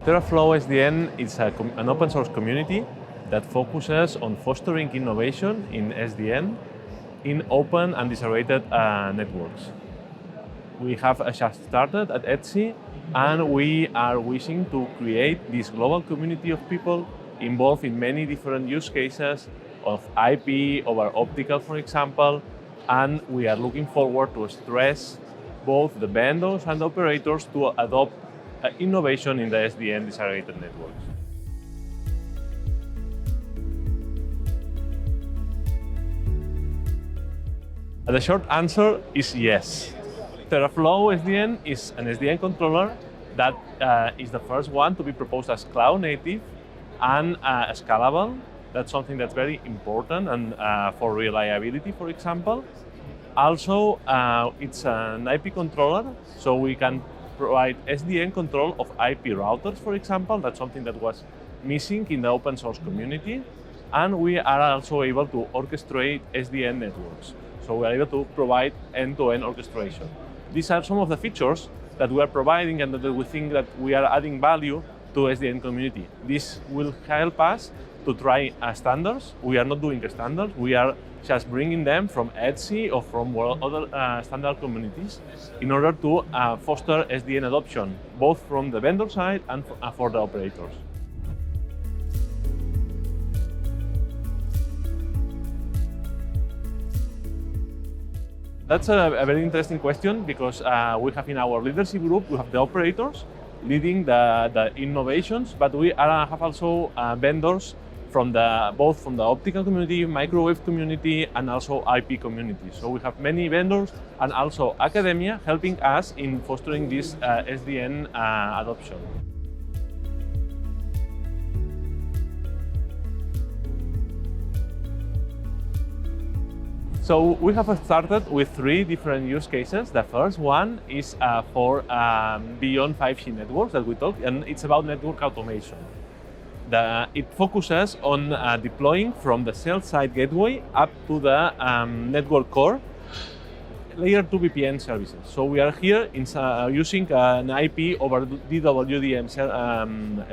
TeraFlowSDN is an open source community that focuses on fostering innovation in SDN in open and distributed networks. We have just started at Etsy, and we are wishing to create this global community of people involved in many different use cases of IP over optical, for example, and we are looking forward to stress both the vendors and the operators to adopt innovation in the SDN disaggregated networks. The short answer is yes. TeraFlowSDN is an SDN controller that is the first one to be proposed as cloud native and scalable. That's something that's very important and for reliability, for example. Also, it's an IP controller, so we can provide SDN control of IP routers, for example. That's something that was missing in the open source community. And we are also able to orchestrate SDN networks. So we are able to provide end-to-end orchestration. These are some of the features that we are providing and that we think that we are adding value to SDN community. This will help us to try standards. We are not doing standards. We are just bringing them from Etsy or from other standard communities in order to foster SDN adoption, both from the vendor side and for the operators. That's a very interesting question because we have in our leadership group, we have the operators leading the innovations, but we have also vendors both from the optical community, microwave community, and also IP community. So we have many vendors and also academia helping us in fostering this SDN adoption. So we have started with 3 different use cases. The first one is for beyond 5G networks that we talked, and it's about network automation. It focuses on deploying from the cell-side gateway up to the network core layer 2 VPN services. So we are here using an IP over DWDM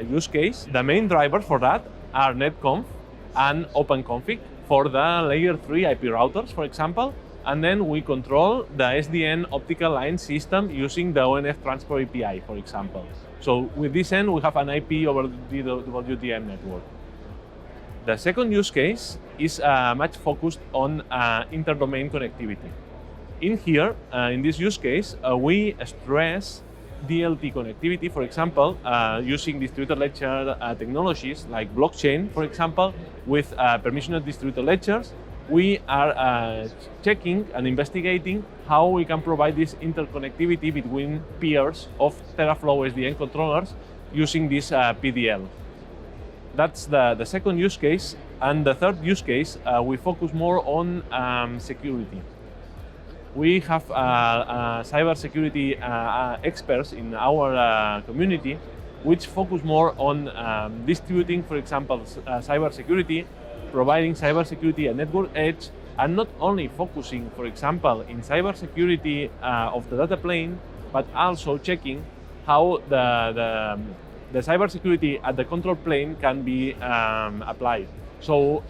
use case. The main drivers for that are netconf and openconfig for the layer 3 IP routers, for example, and then we control the SDN optical line system using the ONF transport API, for example. So with this end, we have an IP over the DWDM network. The second use case is much focused on interdomain connectivity. In here, in this use case, we stress DLT connectivity, for example, using distributed ledger technologies like blockchain, for example, with permissioned distributed ledgers. We are checking and investigating how we can provide this interconnectivity between peers of TeraFlowSDN controllers using this PDL. That's the second use case. And the third use case, we focus more on security. We have cybersecurity experts in our community which focus more on distributing, for example, cybersecurity, providing cybersecurity at network edge, and not only focusing, for example, in cybersecurity of the data plane, but also checking how the cybersecurity at the control plane can be applied. So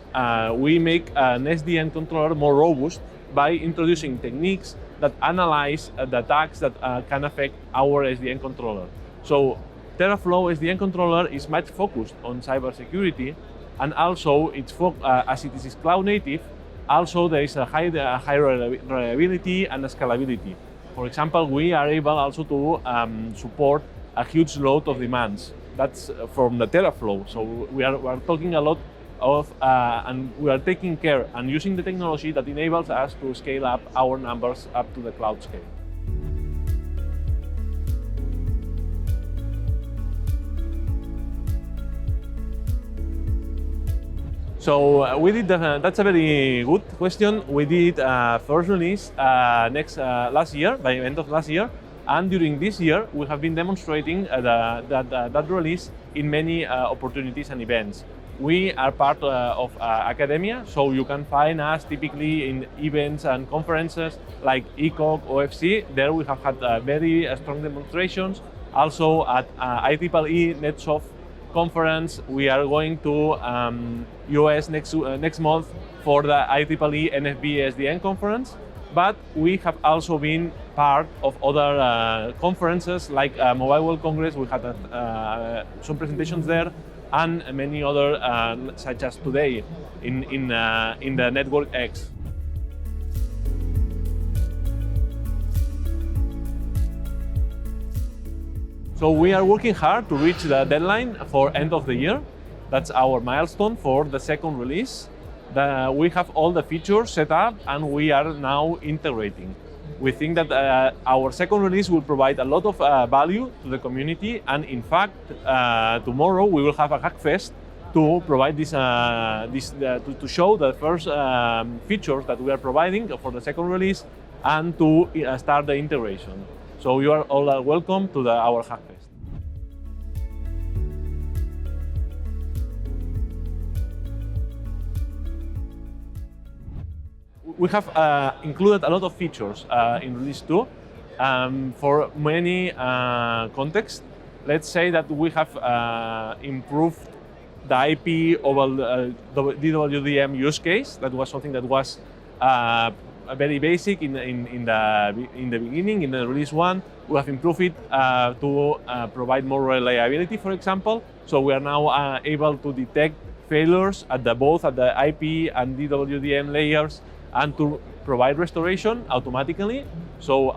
we make an SDN controller more robust by introducing techniques that analyze the attacks that can affect our SDN controller. So TeraFlowSDN controller is much focused on cybersecurity, and also as it is cloud native, also there is a high reliability and scalability. For example, we are able also to support a huge load of demands. That's from the TeraFlow. So we are talking a lot of, and we are taking care and using the technology that enables us to scale up our numbers up to the cloud scale. So we did, that's a very good question. We did first release last year, by the end of last year, and during this year we have been demonstrating that release in many opportunities and events. We are part of academia, so you can find us typically in events and conferences like ECOC, OFC. There we have had very strong demonstrations. Also at IEEE NetSoft conference, we are going to US next month for the IEEE NFV-SDN conference. But we have also been part of other conferences like Mobile World Congress. We had some presentations there, and many other, such as today in the Network X. So we are working hard to reach the deadline for end of the year. That's our milestone for the second release. We have all the features set up and we are now integrating. We think that our second release will provide a lot of value to the community, and in fact, tomorrow we will have a Hackfest to provide this, to show the first features that we are providing for the second release and to start the integration. So you are all welcome to our Hackfest. We have included a lot of features in release 2 for many contexts. Let's say that we have improved the IP over DWDM use case. That was something that was very basic in the beginning, in the release 1. We have improved it to provide more reliability, for example. So we are now able to detect failures at both at the IP and DWDM layers, and to provide restoration automatically. So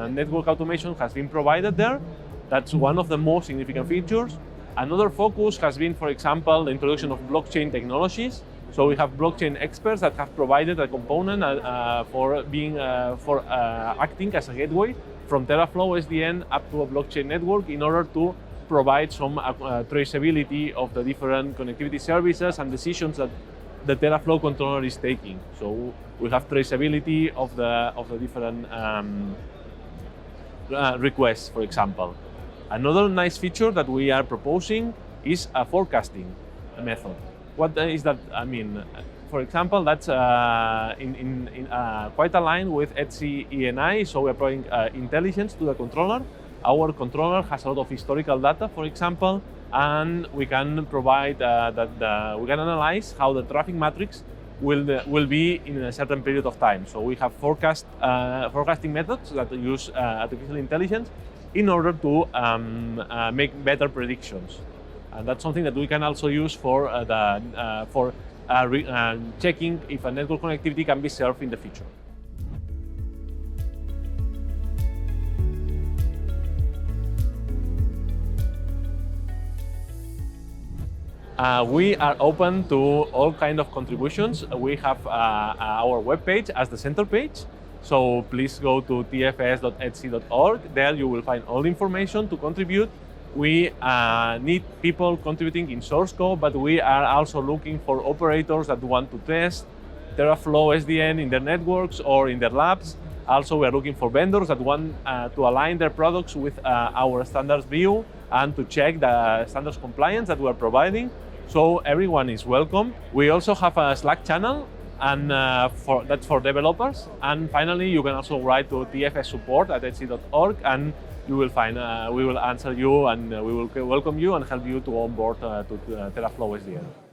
network automation has been provided there. That's one of the most significant features. Another focus has been, for example, the introduction of blockchain technologies. So we have blockchain experts that have provided a component for acting as a gateway from TeraFlowSDN up to a blockchain network in order to provide some traceability of the different connectivity services and decisions that the TeraFlow controller is taking. So we have traceability of the different requests, for example. Another nice feature that we are proposing is a forecasting method. What is that? I mean, for example, that's quite aligned with ETSI ENI, so we're providing intelligence to the controller. Our controller has a lot of historical data, for example, and we can provide we can analyze how the traffic matrix will be in a certain period of time. So we have forecasting methods that use artificial intelligence in order to make better predictions. And that's something that we can also use for checking if a network connectivity can be served in the future. We are open to all kinds of contributions. We have our webpage as the center page. So please go to tfs.etsy.org. There you will find all the information to contribute. We need people contributing in source code, but we are also looking for operators that want to test TeraFlowSDN in their networks or in their labs. Also, we are looking for vendors that want to align their products with our standards view and to check the standards compliance that we are providing. So everyone is welcome. We also have a Slack channel, and that's for developers. And finally, you can also write to tfssupport@etsy.org, and you will find we will answer you, and we will welcome you and help you to onboard to TeraFlowSDN.